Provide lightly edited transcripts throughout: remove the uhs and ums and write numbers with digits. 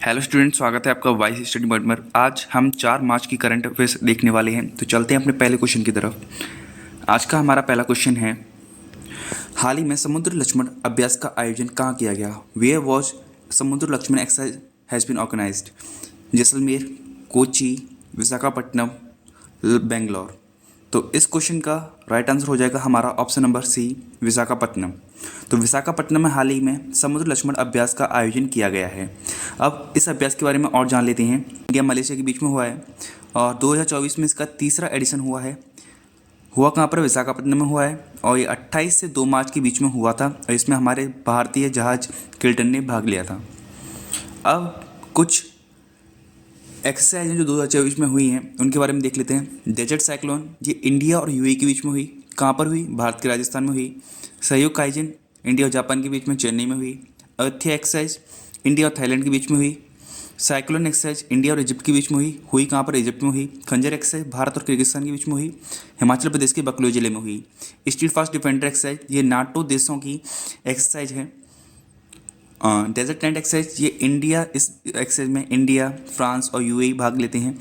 Hello student, स्वागत है आपका वाइस स्टडी पॉइंट पर। आज हम 4 मार्च की करंट अफेयर्स देखने वाले हैं। तो चलते हैं अपने पहले क्वेश्चन की तरफ। आज का हमारा पहला क्वेश्चन है, हाल ही में समुद्र लक्ष्मण अभ्यास का आयोजन कहाँ किया गया? Where was Samudra Lakshman exercise has been organised? Jaisalmer, Kochi, Visakhapatnam, Bangalore. तो इस क्वेश्चन का राइट आंसर हो जाएगा हमारा ऑप्शन नंबर सी, विशाखापट्टनम। तो विशाखापट्टनम में हाल ही में समुद्र लक्ष्मण अभ्यास का आयोजन किया गया है। अब इस अभ्यास के बारे में और जान लेते हैं। इंडिया मलेशिया के बीच में हुआ है और 2024 में इसका तीसरा एडिशन हुआ है। हुआ कहाँ पर? विशाखापट्टनम में हुआ है और ये 28 से 2 मार्च के बीच में हुआ था और इसमें हमारे भारतीय जहाज किल्टन ने भाग लिया था। अब कुछ एक्सरसाइज जो 2024 में हुई हैं उनके बारे में देख लेते हैं। डेजर्ट साइक्लोन, ये इंडिया और यूएई के बीच में हुई। कहाँ पर हुई? भारत के राजस्थान में हुई। सहयोग काइजन, इंडिया और जापान के बीच में चेन्नई में हुई। अर्थ्या एक्सरसाइज, इंडिया और थाईलैंड के बीच में हुई। साइक्लोन एक्सरसाइज, इंडिया और इजिप्ट के बीच में हुई कहाँ पर? इजिप्ट में हुई। खंजर एक्सरसाइज, भारत और किर्गिस्तान के बीच में हुई। हिमाचल प्रदेश के बकलो जिले में हुई। स्टील फास्ट डिफेंडर एक्सरसाइज, ये नाटो देशों की एक्सरसाइज है। डेजर्ट टेंट एक्सरसाइज, ये इंडिया, इस एक्सरसाइज में इंडिया, फ्रांस और यूएई भाग लेते हैं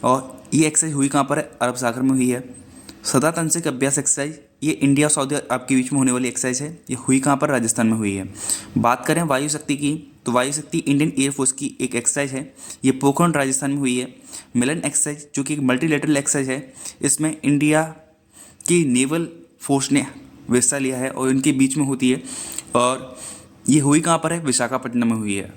और ये एक्सरसाइज हुई कहाँ पर है? अरब सागर में हुई है। सदा तंत्रिक अभ्यास एक्सरसाइज, ये इंडिया और सऊदी अरब के बीच में होने वाली एक्सरसाइज है। ये हुई कहाँ पर? राजस्थान में हुई है। बात करें वायु शक्ति की, तो वायु शक्ति इंडियन एयरफोर्स की एक एक्सरसाइज है। ये पोखरण राजस्थान में हुई है। मिलन एक्सरसाइज, जो कि एक मल्टीलेटरल एक्सरसाइज है, इसमें इंडिया की नेवल फोर्स ने हिस्सा लिया है और इनके बीच में होती है और ये हुई कहाँ पर है? विशाखापट्टनम में हुई है।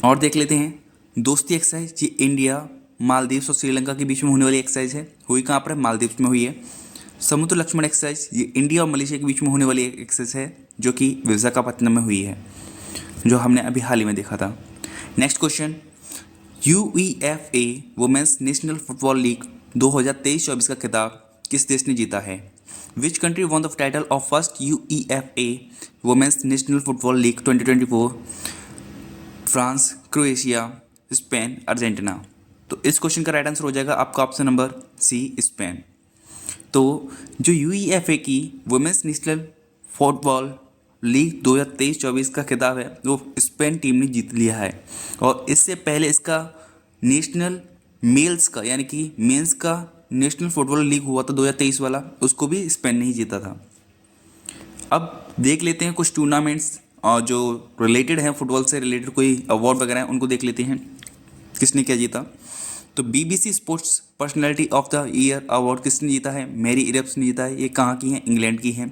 और देख लेते हैं दोस्ती एक्सरसाइज, ये इंडिया, मालदीव्स और श्रीलंका के बीच में होने वाली एक्सरसाइज है। हुई कहाँ पर है? मालदीव्स में हुई है। समुद्र लक्ष्मण एक्सरसाइज, ये इंडिया और मलेशिया के बीच में होने वाली एक एक्सरसाइज है जो कि विशाखापट्टनम में हुई है, जो हमने अभी हाल ही में देखा था। Next question, UEFA women's national football league 2023-24 का खिताब किस देश ने जीता है? Which country won the title of first UEFA women's national football league 2024? France, Croatia, Spain, Argentina. तो इस क्वेश्चन का राइट आंसर हो जाएगा आपका ऑप्शन नंबर सी, स्पेन। तो जो UEFA की वुमेन्स नेशनल फुटबॉल लीग 2023-24 का खिताब है वो स्पेन टीम ने जीत लिया है और इससे पहले इसका नेशनल मेल्स का यानी कि मेंस का नेशनल फुटबॉल लीग हुआ था 2023 वाला, उसको भी स्पेन ने ही जीता था। अब देख लेते हैं कुछ टूर्नामेंट्स और जो रिलेटेड हैं, फुटबॉल से रिलेटेड कोई अवार्ड वगैरह हैं उनको देख लेते हैं किसने क्या जीता। तो BBC sports personality of the year award किसने जीता है? मैरी इरब्स ने जीता है। ये कहाँ की हैं? इंग्लैंड की हैं।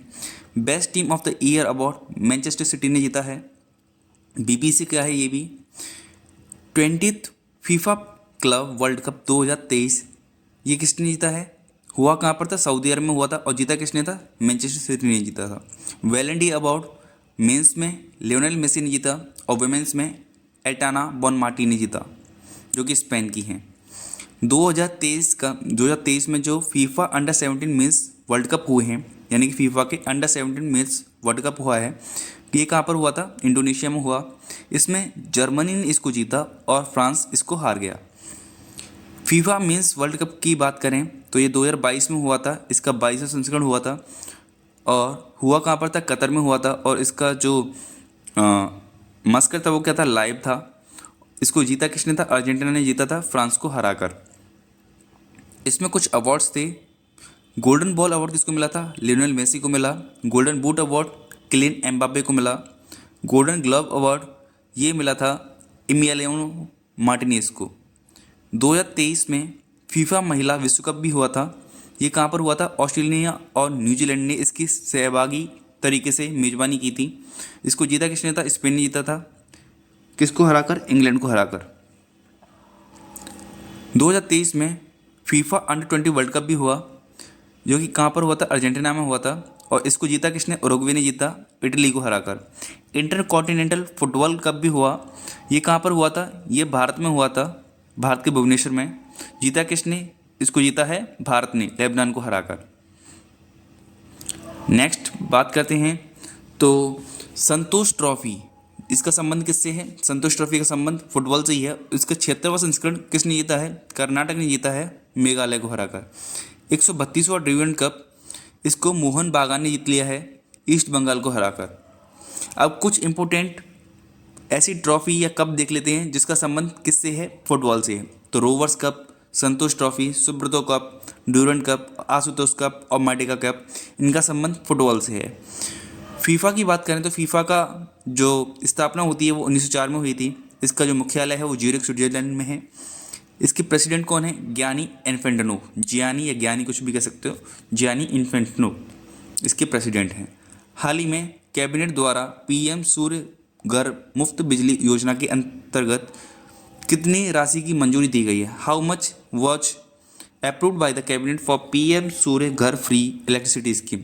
Best team of the year award Manchester city ने जीता है। BBC का है ये भी। 20th FIFA club world cup 2023 ये किसने जीता है? हुआ कहाँ पर था? सऊदी अरब में हुआ था और जीता किसने था? मैनचेस्टर सिटी ने जीता था। वेलेंडी अवार्ड मेंस में लियोनेल मेसी ने जीता और वुमेन्स में एटाना बॉनमार्टी ने जीता, जो कि स्पेन की हैं। 2023 में जो FIFA under 17 mains world cup हुए हैं, यानी कि फीफा के अंडर 17 मेंस वर्ल्ड कप हुआ है, ये कहाँ पर हुआ था? इंडोनेशिया में हुआ। इसमें जर्मनी ने इसको जीता और फ्रांस इसको हार गया। फीफा मेंस वर्ल्ड कप की बात करें तो ये 2022 में हुआ था, इसका 22वां संस्करण हुआ था और हुआ कहाँ पर था? कतर में हुआ था और इसका जो मस्कर था वो क्या था? लाइव था। इसको जीता किसने था? अर्जेंटीना ने जीता था फ्रांस को हराकर। इसमें कुछ अवार्ड्स थे। गोल्डन बॉल अवार्ड किसको मिला था? लियोनेल मेसी को मिला। Golden boot award Kylian Mbappe को मिला। गोल्डन ग्लव अवार्ड ये मिला था इमिलियानो मार्टिनेज को। 2023 में फीफा महिला विश्व कप भी हुआ था। ये कहाँ पर हुआ था? ऑस्ट्रेलिया और न्यूजीलैंड ने इसकी सहभागी तरीके से मेज़बानी की थी। इसको जीता किसने था? स्पेन ने जीता था। किसको हराकर? इंग्लैंड को हराकर। 2023 में फीफा अंडर 20 वर्ल्ड कप भी हुआ, जो कि कहाँ पर हुआ था? अर्जेंटीना में हुआ था और इसको जीता किसने? उरुग्वे ने जीता इटली को हराकर। इंटर कॉन्टिनेंटल फुटबॉल कप भी हुआ। ये कहाँ पर हुआ था? ये भारत में हुआ था, भारत के भुवनेश्वर में। जीता किसने? इसको जीता है भारत ने लेबनान को हराकर। नेक्स्ट बात करते हैं तो संतोष ट्रॉफी, इसका संबंध किससे है? संतोष ट्रॉफी का संबंध फुटबॉल से ही है। इसका 76वां संस्करण किसने जीता है? कर्नाटक ने जीता है मेघालय को हराकर। 132वां ड्यूरेंट कप इसको मोहन बागान ने जीत लिया है ईस्ट बंगाल को हराकर। अब कुछ इंपोर्टेंट ऐसी ट्रॉफी या कप देख लेते हैं जिसका संबंध किससे है, फुटबॉल से है। तो Rovers cup, Santosh trophy, Subroto cup, Durand cup, Ashutosh cup और मार्टिका कप, इनका संबंध फुटबॉल से है। फीफा की बात करें तो फीफा का जो स्थापना होती है वो 1904 में हुई थी। इसका जो मुख्यालय है वो ज्यूरिख स्विट्जरलैंड में है। इसके प्रेसिडेंट कौन है, गियानी इन्फेंटनो, जियानी या ज्ञानी कुछ भी कह सकते हो, जियानी इन्फेंटनो इसके प्रेसिडेंट हैं। हाल ही में कैबिनेट द्वारा पीएम सूर्य घर मुफ्त बिजली योजना के अंतर्गत कितनी राशि की मंजूरी दी गई है, how much watch approved by the cabinet for PM Surya Ghar free electricity scheme.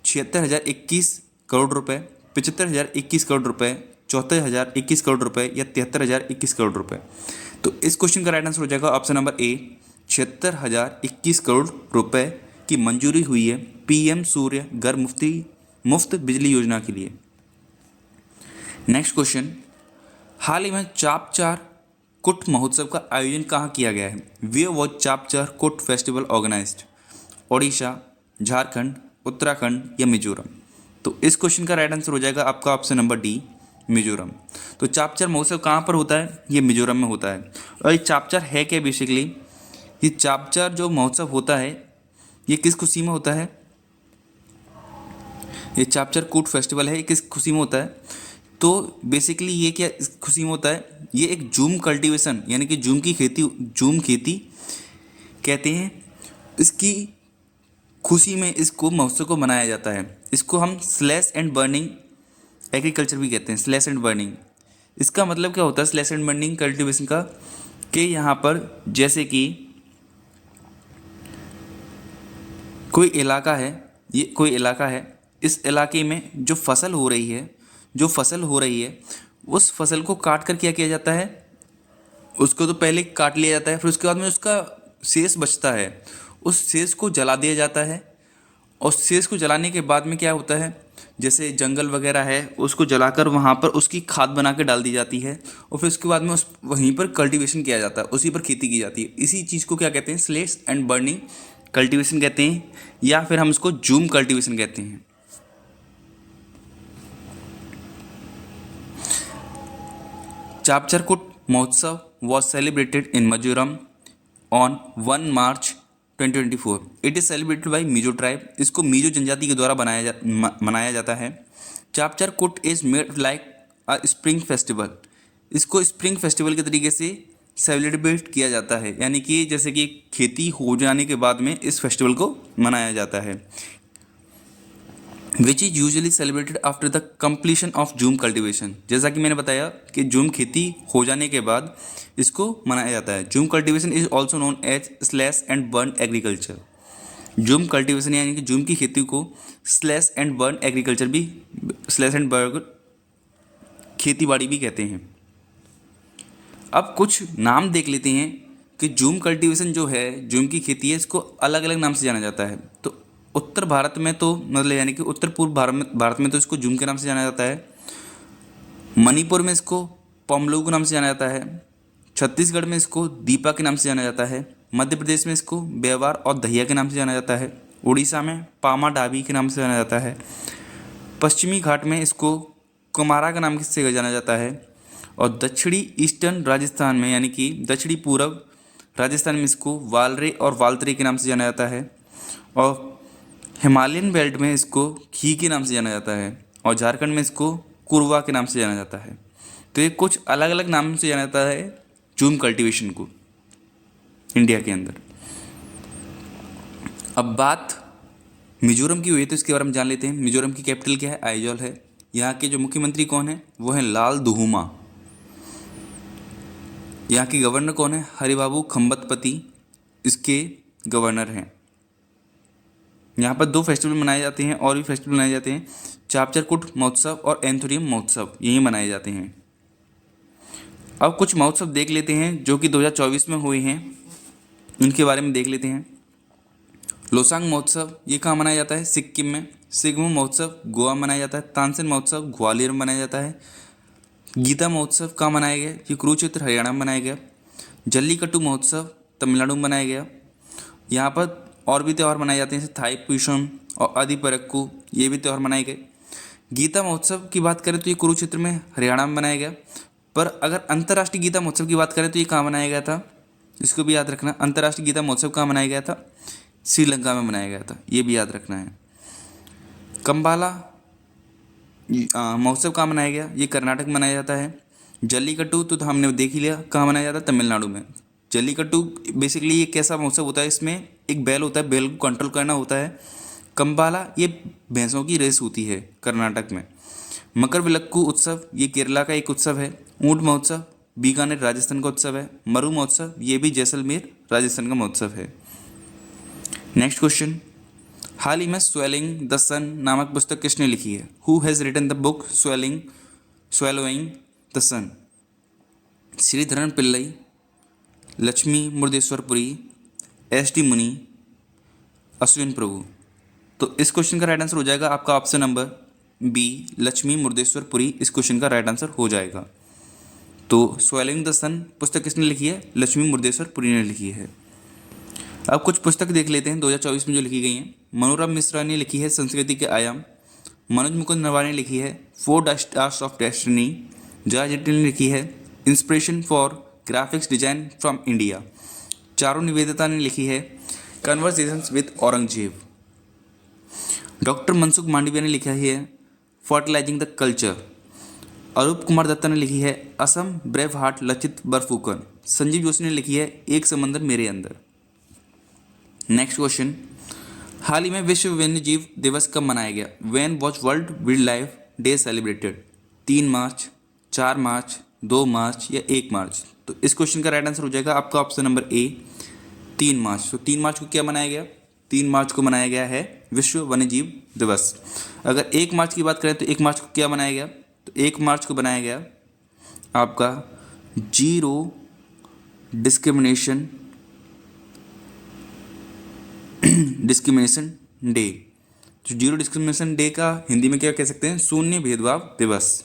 76,021 crore रुपए, 75,021 करोड़ रुपए, 74,021 करोड़ रुपए या 73,021 करोड़ रुपए। तो इस क्वेश्चन का राइट आंसर हो जाएगा ऑप्शन नंबर ए, 76,021 करोड़ रुपए की मंजूरी हुई है पीएम सूर्य घर मुफ्त बिजली योजना के लिए। नेक्स्ट क्वेश्चन, हाल ही में चापचार कुट महोत्सव का आयोजन कहाँ किया गया है, वेयर वॉज चापचार कुट फेस्टिवल ऑर्गेनाइज्ड, ओडिशा, झारखंड, उत्तराखंड या मिजोरम। तो इस क्वेश्चन का राइट आंसर हो जाएगा आपका ऑप्शन नंबर डी, मिजोरम। तो चापचार महोत्सव कहाँ पर होता है, ये मिजोरम में होता है। और ये चापचार है क्या बेसिकली, ये चापचार जो महोत्सव होता है ये किस खुशी में होता है, ये चापचार कूट फेस्टिवल है, ये किस खुशी में होता है। तो बेसिकली ये क्या इस खुशी में होता है, ये एक जूम कल्टीवेशन यानी कि जूम खेती कहते हैं, इसकी खुशी में इसको महोत्सव को मनाया जाता है। इसको हम स्लैश एंड बर्निंग एग्रीकल्चर भी कहते हैं, स्लैश एंड बर्निंग। इसका मतलब क्या होता है स्लैश एंड बर्निंग कल्टीवेशन का, कि यहाँ पर जैसे कि कोई इलाका है, ये कोई इलाका है, इस इलाके में जो फसल हो रही है उस फसल को काट कर क्या किया जाता है, उसको तो पहले काट लिया जाता है, फिर उसके बाद में उसका शेष बचता है, उस शेष को जला दिया जाता है। और शेष को जलाने के बाद में क्या होता है, जैसे जंगल वगैरह है उसको जलाकर वहाँ पर उसकी खाद बना के डाल दी जाती है, और फिर उसके बाद में उस वहीं पर कल्टीवेशन किया जाता है, उसी पर खेती की जाती है। इसी चीज़ को क्या कहते हैं, स्लैश एंड बर्निंग कल्टीवेशन कहते हैं, या फिर हम इसको जूम कल्टीवेशन कहते हैं। चापचारकुट महोत्सव was celebrated in Mizoram on 1 March 2024। It is celebrated by Mizo tribe. इसको मिजो जनजाति के द्वारा मनाया जाता है। Chapcharkut is made like a spring festival. इसको स्प्रिंग फेस्टिवल के तरीके से सेलिब्रेट किया जाता है, यानी कि जैसे कि खेती हो जाने के बाद में इस फेस्टिवल को मनाया जाता है। Which is usually celebrated after the completion of zoom cultivation. जैसा कि मैंने बताया कि जूम खेती हो जाने के बाद इसको मनाया जाता है। Jhum cultivation is also known as slash and burn agriculture. Jhum cultivation यानी कि जूम की खेती को स्लैश एंड बर्न एग्रीकल्चर भी, स्लैश एंड बर्न खेती बाड़ी भी कहते हैं। अब कुछ नाम देख लेते हैं कि जूम कल्टीवेशन जो है, जूम की खेती है, इसको अलग अलग नाम से जाना जाता है। तो उत्तर भारत में तो मतलब यानी कि उत्तर पूर्व भारत में तो इसको जूम के नाम से जाना जाता है। मणिपुर में इसको पोमलू के नाम से जाना जाता है। छत्तीसगढ़ में इसको दीपा के नाम से जाना जाता है। मध्य प्रदेश में इसको बेवार और दहिया के नाम से जाना जाता है। उड़ीसा में पामा डाबी के नाम से जाना जाता है। पश्चिमी घाट में इसको कुमारा के नाम से जाना जाता है। और दक्षिणी ईस्टर्न राजस्थान में यानी कि दक्षिणी पूर्व राजस्थान में इसको वालरे और वालतरे के नाम से जाना जाता है। और हिमालयन बेल्ट में इसको खी के नाम से जाना जाता है। और झारखंड में इसको कुरवा के नाम से जाना जाता है। तो ये कुछ अलग अलग नाम से जाना जाता है जूम कल्टीवेशन को इंडिया के अंदर। अब बात मिजोरम की हुई तो इसके बारे में जान लेते हैं। मिजोरम की कैपिटल क्या है, आइजॉल है। यहाँ के जो मुख्यमंत्री कौन है, वो है लाल दुहुमा। यहाँ के गवर्नर कौन है, हरिबाबू खम्बतपति इसके गवर्नर हैं। यहाँ पर 2 फेस्टिवल मनाए जाते हैं, और भी फेस्टिवल मनाए जाते हैं। चापचारकुट महोत्सव और एंथोरियम महोत्सव यही मनाए जाते हैं। अब कुछ महोत्सव देख लेते हैं जो कि 2024 में हुए हैं, उनके बारे में देख लेते हैं। लोसांग महोत्सव ये कहाँ मनाया जाता है, सिक्किम में। सिगमो महोत्सव गोवा में मनाया जाता है। तानसेन महोत्सव ग्वालियर में मनाया जाता है। गीता महोत्सव कहाँ मनाया गया, ये कुरुक्षेत्र हरियाणा में मनाया गया। जल्लीकट्टू महोत्सव तमिलनाडु में मनाया गया। यहाँ पर और भी त्यौहार मनाए जाते हैं, जैसे थाई पुषम और आदिपरक्कू, ये भी त्यौहार मनाए गए। गीता महोत्सव की बात करें तो ये कुरुक्षेत्र में हरियाणा में मनाया गया। पर अगर अंतर्राष्ट्रीय गीता महोत्सव की बात करें तो ये कहाँ मनाया गया था, इसको भी याद रखना। अंतर्राष्ट्रीय गीता महोत्सव कहाँ मनाया गया था, श्रीलंका में मनाया गया था, ये भी याद रखना है। कंबाला महोत्सव कहाँ मनाया गया, ये कर्नाटक में मनाया जाता है। जल्लीकट्टू तो हमने देख ही लिया कहाँ मनाया जाता है, तमिलनाडु में। जल्लीकट्टू बेसिकली ये कैसा महोत्सव होता है, इसमें एक बैल होता है, बैल को कंट्रोल करना होता है। कंबाला ये भैंसों की रेस होती है कर्नाटक में। मकरविलक्कू उत्सव ये केरला का एक उत्सव है। ऊंट महोत्सव बीकानेर राजस्थान का उत्सव है। मरु महोत्सव ये भी जैसलमेर राजस्थान का महोत्सव है। नेक्स्ट क्वेश्चन, हाल ही में स्वेलिंग द सन नामक पुस्तक किसने लिखी है? Who has written the book swallowing the sun? Sreedharan Pillai, Lakshmi Murdeshwarpuri, S D Muni, Ashwin प्रभु। तो इस क्वेश्चन का राइट आंसर हो जाएगा आपका ऑप्शन नंबर बी, लक्ष्मी मुर्देश्वरपुरी इस क्वेश्चन का राइट आंसर हो जाएगा। तो स्वेलिंग द सन पुस्तक किसने लिखी है? लक्ष्मी मुर्देश्वरपुरी ने लिखी है। अब कुछ पुस्तक देख लेते हैं 2024 में जो लिखी गई हैं। मनोरम मिश्रा ने लिखी है संस्कृति के आयाम। मनोज मुकुंद नरवाल ने लिखी है 4 stars of destiny. Jaya Jaitley ने लिखी है inspiration for graphics design from India. Charu Nivedita ने लिखी है conversations with Aurangzeb. Doctor Mansukh Mandaviya ने लिखा है फर्टिलाइजिंग द कल्चर। अरूप कुमार दत्ता ने लिखी है असम ब्रेव हार्ट लचित बरफुकन। संजीव जोशी ने लिखी है एक समंदर मेरे अंदर। नेक्स्ट क्वेश्चन, हाल ही में विश्व वन्य जीव दिवस कब मनाया गया? When was world wild life day celebrated? 3 मार्च, 4 मार्च, 2 मार्च या 1 मार्च? तो इस क्वेश्चन का राइट आंसर हो जाएगा आपका ऑप्शन नंबर ए, 3 मार्च। तो 3 मार्च को क्या मनाया गया? 3 मार्च को मनाया गया है विश्व वन्य जीव दिवस। अगर 1 मार्च की बात करें तो 1 मार्च को क्या मनाया गया? तो 1 मार्च को बनाया गया आपका जीरो डिस्क्रिमिनेशन डे। तो जीरो डिस्क्रिमिनेशन डे का हिंदी में क्या कह सकते हैं? शून्य भेदभाव दिवस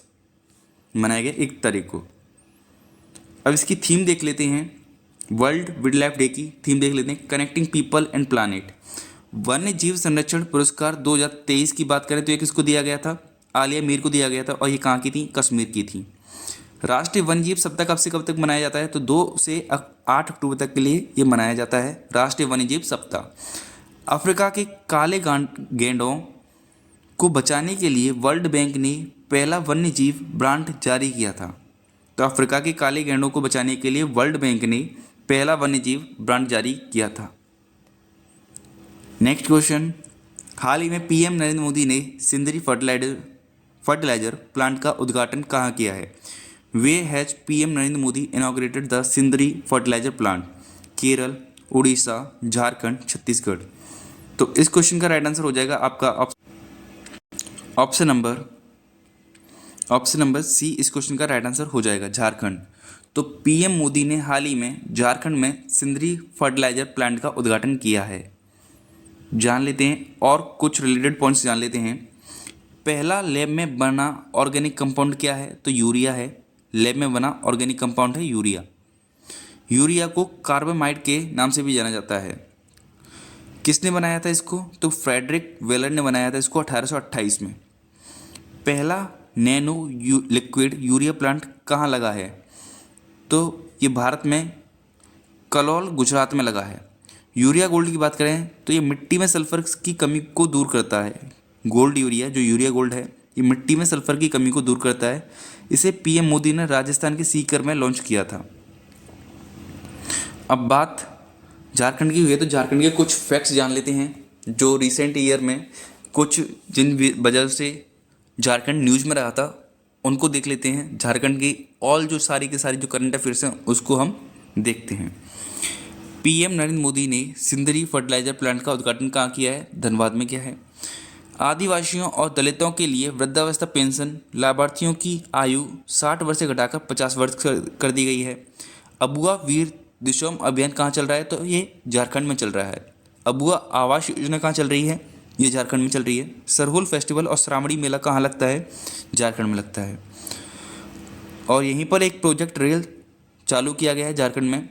मनाया गया 1 तारीख को। अब इसकी थीम देख लेते हैं, वर्ल्ड वाइल्ड लाइफ डे की थीम देख लेते हैं, कनेक्टिंग पीपल एंड प्लानिट। वन्य जीव संरक्षण पुरस्कार 2023 की बात करें तो ये किसको दिया गया था? आलिया मीर को दिया गया था, और ये कहाँ की थी? कश्मीर की थी। राष्ट्रीय वन्यजीव सप्ताह कब से कब तक मनाया जाता है? तो 2 से 8 अक्टूबर तक के लिए ये मनाया जाता है राष्ट्रीय वन्यजीव सप्ताह। अफ्रीका के काले गैंडों को बचाने के लिए वर्ल्ड बैंक ने पहला वन्यजीव ब्रांड जारी किया था। तो अफ्रीका के काले गैंडों को बचाने के लिए वर्ल्ड बैंक ने पहला वन्यजीव ब्रांड जारी किया था। नेक्स्ट क्वेश्चन, हाल ही में पीएम नरेंद्र मोदी ने सिंदरी फर्टिलाइजर प्लांट का उद्घाटन कहाँ किया है? Where has PM Narendra Modi inaugurated the Sindri fertiliser plant? Kerala, Orissa, Jharkhand, Chhattisgarh. तो इस क्वेश्चन का राइट आंसर हो जाएगा आपका ऑप्शन नंबर सी। इस क्वेश्चन का राइट आंसर हो जाएगा झारखंड। तो पीएम मोदी ने हाल ही में झारखंड में सिंदरी फर्टिलाइजर प्लांट का उद्घाटन किया है। जान लेते हैं और कुछ रिलेटेड पॉइंट्स जान लेते हैं। पहला लैब में बना ऑर्गेनिक कंपाउंड क्या है? तो यूरिया है। लैब में बना ऑर्गेनिक कंपाउंड है यूरिया। यूरिया को कार्बामाइड के नाम से भी जाना जाता है। किसने बनाया था इसको? तो फ्रेडरिक वेलर ने बनाया था इसको 1828 में। पहला नैनो लिक्विड यूरिया प्लांट कहाँ लगा है? तो ये भारत में कलौल गुजरात में लगा है। यूरिया गोल्ड की बात करें तो ये मिट्टी में सल्फर की कमी को दूर करता है। गोल्ड यूरिया जो यूरिया गोल्ड है ये मिट्टी में सल्फर की कमी को दूर करता है। इसे पीएम मोदी ने राजस्थान के सीकर में लॉन्च किया था। अब बात झारखंड की हुई है तो झारखंड के कुछ फैक्ट्स जान लेते हैं जो रिसेंट ईयर में कुछ जिन वजह से झारखंड न्यूज़ में रहा था उनको देख लेते हैं। झारखंड की ऑल जो सारी की सारी जो करंट अफेयर्स हैं उसको हम देखते हैं। पीएम नरेंद्र मोदी ने सिंदरी फर्टिलाइजर प्लांट का उद्घाटन कहाँ किया है? धनबाद में किया है। आदिवासियों और दलितों के लिए वृद्धावस्था पेंशन लाभार्थियों की आयु 60 वर्ष से घटाकर 50 वर्ष कर दी गई है। अबुआ वीर दिशोम अभियान कहाँ चल रहा है? तो ये झारखंड में चल रहा है। अबुआ आवास योजना कहाँ चल रही है? ये झारखंड में चल रही है। सरहुल फेस्टिवल और श्रावणी मेला कहाँ लगता है? झारखंड में लगता है। और यहीं पर एक प्रोजेक्ट रेल चालू किया गया है झारखंड में।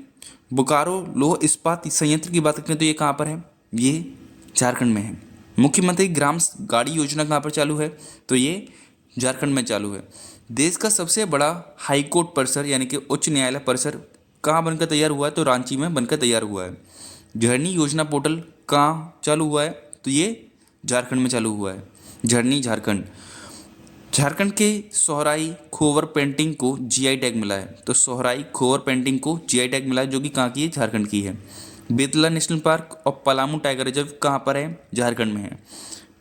बोकारो लौह इस्पात संयंत्र की बात करें तो ये कहाँ पर है? ये झारखंड में है। मुख्यमंत्री ग्राम गाड़ी योजना कहाँ पर चालू है? तो ये झारखंड में चालू है। देश का सबसे बड़ा हाई कोर्ट परिसर यानी कि उच्च न्यायालय परिसर कहाँ बनकर तैयार हुआ है? तो रांची में बनकर तैयार हुआ है। झरनी योजना पोर्टल कहाँ चालू हुआ है? तो ये झारखंड में चालू हुआ है। झरनी झारखंड। झारखंड के सोहराई खोवर पेंटिंग को जीआई टैग मिला है। तो सोहराई खोवर पेंटिंग को जीआई टैग मिला है, जो कि कहाँ की है? झारखंड की है। बेतला नेशनल पार्क और पलामू टाइगर रिजर्व कहाँ पर है? झारखंड में है।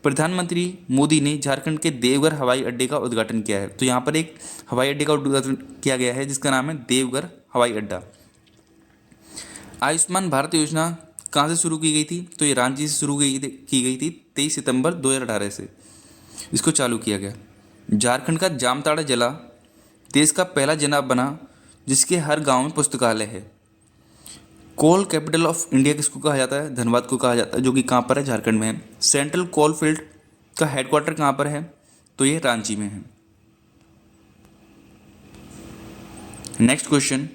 प्रधानमंत्री मोदी ने झारखंड के देवघर हवाई अड्डे का उद्घाटन किया है। तो यहाँ पर एक हवाई अड्डे का उद्घाटन किया गया है जिसका नाम है देवघर हवाई अड्डा। आयुष्मान भारत योजना कहाँ से शुरू की गई थी? तो ये रांची से शुरू की गई थी 23 सितंबर 2018 से इसको चालू किया गया। झारखंड का जामताड़ा जिला देश का पहला जिला बना जिसके हर गांव में पुस्तकालय है। कोल कैपिटल ऑफ इंडिया किसको कहा जाता है? धनबाद को कहा जाता है, जो कि कहाँ पर है? झारखंड में है। सेंट्रल कोल फील्ड का हेडक्वार्टर कहाँ पर है? तो ये रांची में है। नेक्स्ट क्वेश्चन,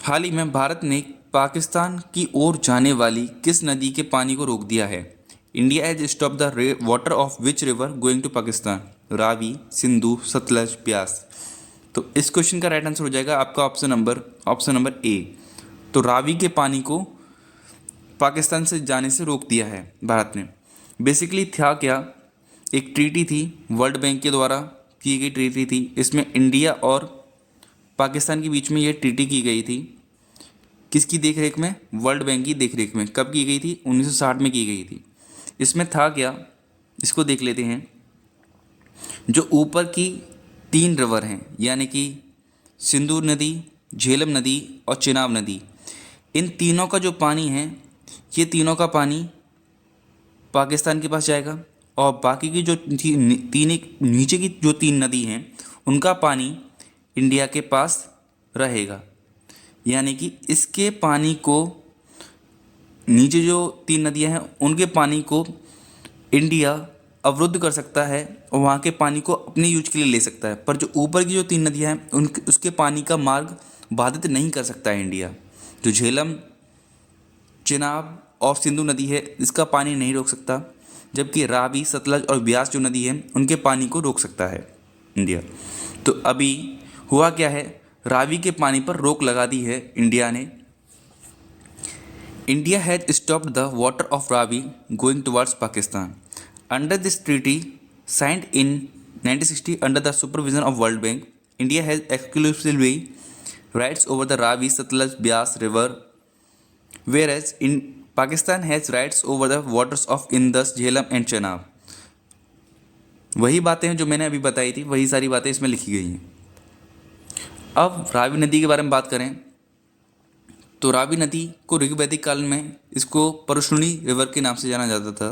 हाल ही में भारत ने पाकिस्तान की ओर जाने वाली किस नदी के पानी को रोक दिया है? India has stop the water of which river going to Pakistan? Ravi, Sindhu, Sutlej, Beas. तो इस क्वेश्चन का राइट आंसर हो जाएगा आपका ऑप्शन नंबर ए। तो रावी के पानी को पाकिस्तान से जाने से रोक दिया है भारत ने। बेसिकली था क्या, एक ट्रीटी थी, वर्ल्ड बैंक के द्वारा की गई ट्रीटी थी। इसमें इंडिया और पाकिस्तान के बीच में ये ट्रीटी की गई थी। किसकी देखरेख में? वर्ल्ड बैंक की देखरेख में। कब की गई थी? 1960 में की गई थी। इसमें था क्या, इसको देख लेते हैं। जो ऊपर की 3 रिवर हैं यानी कि सिंधु नदी, झेलम नदी और चिनाब नदी, इन तीनों का जो पानी है, ये तीनों का पानी पाकिस्तान के पास जाएगा और बाकी की जो नीचे की जो 3 नदी हैं उनका पानी इंडिया के पास रहेगा। यानी कि इसके पानी को, नीचे जो 3 नदियां हैं उनके पानी को इंडिया अवरुद्ध कर सकता है और वहाँ के पानी को अपने यूज के लिए ले सकता है, पर जो ऊपर की जो 3 नदियां हैं उसके पानी का मार्ग बाधित नहीं कर सकता है इंडिया। जो झेलम, चिनाब और सिंधु नदी है इसका पानी नहीं रोक सकता, जबकि रावी, सतलज और ब्यास जो नदी है उनके पानी को रोक सकता है इंडिया। तो अभी हुआ क्या है, रावी के पानी पर रोक लगा दी है इंडिया ने। India has stopped the water of Ravi going towards Pakistan under this treaty signed in 1960 under the supervision of world bank. India has exclusively rights over the Ravi, Sutlej, Beas river, whereas in Pakistan has rights over the waters of Indus, Jhelum and Chenab. वही बातें हैं जो मैंने अभी बताई थी, वही सारी बातें इसमें लिखी गई हैं। अब रावी नदी के बारे में बात करें तो रावी नदी को ऋग्वैदिक काल में इसको परशुनी रिवर के नाम से जाना जाता था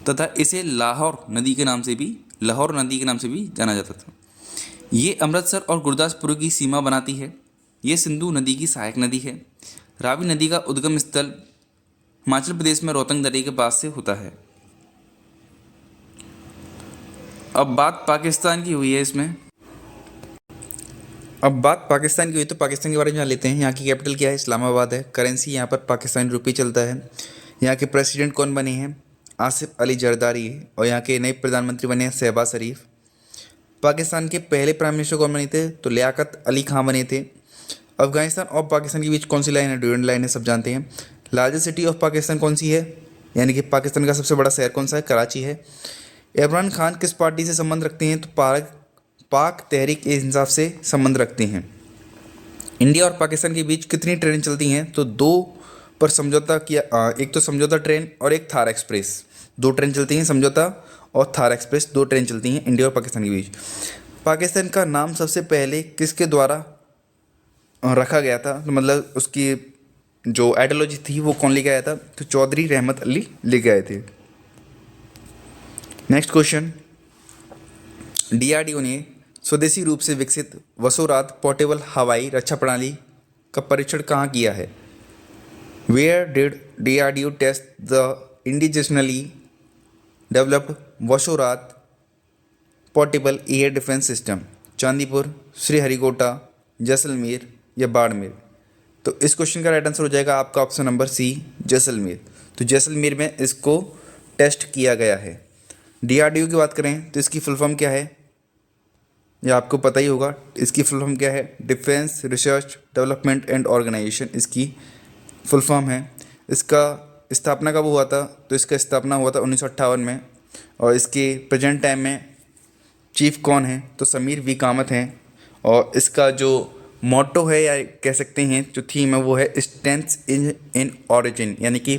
तथा इसे लाहौर नदी के नाम से भी जाना जाता था। ये अमृतसर और गुरदासपुर की सीमा बनाती है। ये सिंधु नदी की सहायक नदी है। रावी नदी का उद्गम स्थल हिमाचल प्रदेश में रोहतंग दर्रे के पास से होता है। अब बात पाकिस्तान की हुई है इसमें। अब बात पाकिस्तान की हुई तो पाकिस्तान के बारे में जान लेते हैं। यहाँ की कैपिटल क्या है? इस्लामाबाद है। करेंसी यहाँ पर पाकिस्तानी रुपये चलता है। यहाँ के प्रेसिडेंट कौन बने हैं? आसिफ अली जरदारी है। और यहाँ के नए प्रधानमंत्री बने हैं शहबाज शरीफ। पाकिस्तान के पहले प्राइम मिनिस्टर कौन बने थे? तो लियाकत अली खां बने थे। अफगानिस्तान और पाकिस्तान के बीच कौन सी लाइन है? ड्यूरेंट लाइन है, सब जानते हैं। लार्जेस्ट सिटी ऑफ पाकिस्तान कौन सी है? यानी कि पाकिस्तान का सबसे बड़ा शहर कौन सा है? कराची है। इमरान खान किस पार्टी से संबंध रखते हैं? तो पाक तहरीक इंसाफ से संबंध रखते हैं। इंडिया और पाकिस्तान के बीच कितनी ट्रेन चलती हैं? तो 2 पर समझौता किया। एक तो समझौता ट्रेन और एक थार एक्सप्रेस। 2 ट्रेन चलती हैं, समझौता और थार एक्सप्रेस 2 ट्रेन चलती हैं इंडिया और पाकिस्तान के बीच। पाकिस्तान का नाम सबसे पहले किसके द्वारा रखा गया था? तो मतलब उसकी जो आइडियोलॉजी थी वो कौन लेके आया था? तो चौधरी रहमत अली लेके आए थे। नेक्स्ट क्वेश्चन, डीआरडीओ ने स्वदेशी रूप से विकसित वसोरात पोर्टेबल हवाई रक्षा प्रणाली का परीक्षण कहाँ किया है? Where did DRDO test the indigenously developed VSHORADS portable air defence system? Chandipur, Sriharikota, Jaisalmer या बाड़मेर? तो इस क्वेश्चन का राइट आंसर हो जाएगा आपका ऑप्शन नंबर सी, जैसलमेर। तो जैसलमेर में इसको टेस्ट किया गया है। DRDO की बात करें तो इसकी फुल फॉर्म क्या है, ये आपको पता ही होगा। इसकी फुल फॉर्म क्या है, defence research development and organisation इसकी फुल फॉर्म है। इसका स्थापना कब हुआ था, तो इसका स्थापना हुआ था 1958 में। और इसके प्रेजेंट टाइम में चीफ कौन है, तो समीर वी कामत हैं। और इसका जो मोटो है या कह सकते हैं जो थीम है वो है स्ट्रेंथ्स इन ऑरिजिन, यानी कि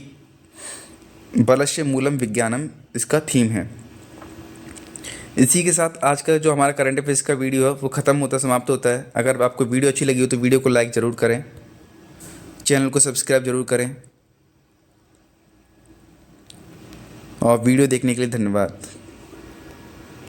बलस्य मूलम विज्ञानम इसका थीम है। इसी के साथ आज का जो हमारा करंट अफेयर्स का वीडियो है वो ख़त्म होता समाप्त होता है। अगर आपको वीडियो अच्छी लगी हो तो वीडियो को लाइक ज़रूर करें, चैनल को सब्सक्राइब ज़रूर करें और वीडियो देखने के लिए धन्यवाद।